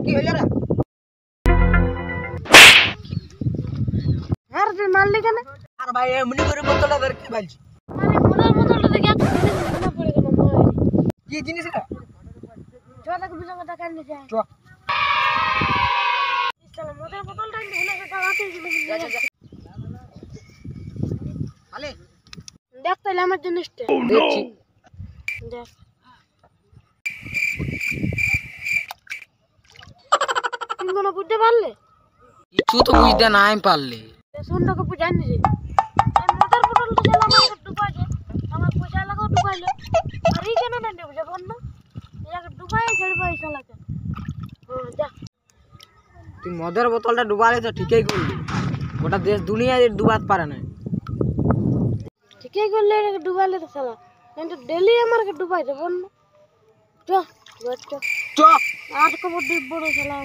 কি হইল রে? আর তুই মারলি কেন? আর ভাই এমনি করে বোতলটা ধরে কি বলছি? মানে মরার বোতলটা দেখে এত মনে পড়ে গেল মনে। কি জিনিস এটা? জোয়াটাকে বিজঙ্গা টাকা নিয়ে চ চলো মদের বোতলটা নিয়ে ভুলে গেছে যা যা আলে দেখ তাহলে আমার জিনিসটা দেখছি। দেখ তুমি কোনো বুঝতে পারলে? কিছু তো বুঝতে নাই পারলে। শুনটাকে বুঝাইনি রে মদের বোতলটা চালা আমার ডুবাইছে আমার পয়সা লাগাও ডুবাইলো আর এই কেন না ডুবে বল না এটাকে ডুবাই ছেড়ে পয়সা লাগে যা তুই মদের বোতলটা ডুবালে তো ঠিকই করলি, গোটা দেশ দুনিয়ায় ডুবাতে পারে না। ঠিকই করলে এটাকে ডুবাইলে তো শালা কিন্তু ডেলি আমাকে ডুবাইছে বল না চ চ চ আর কবর বড় শালা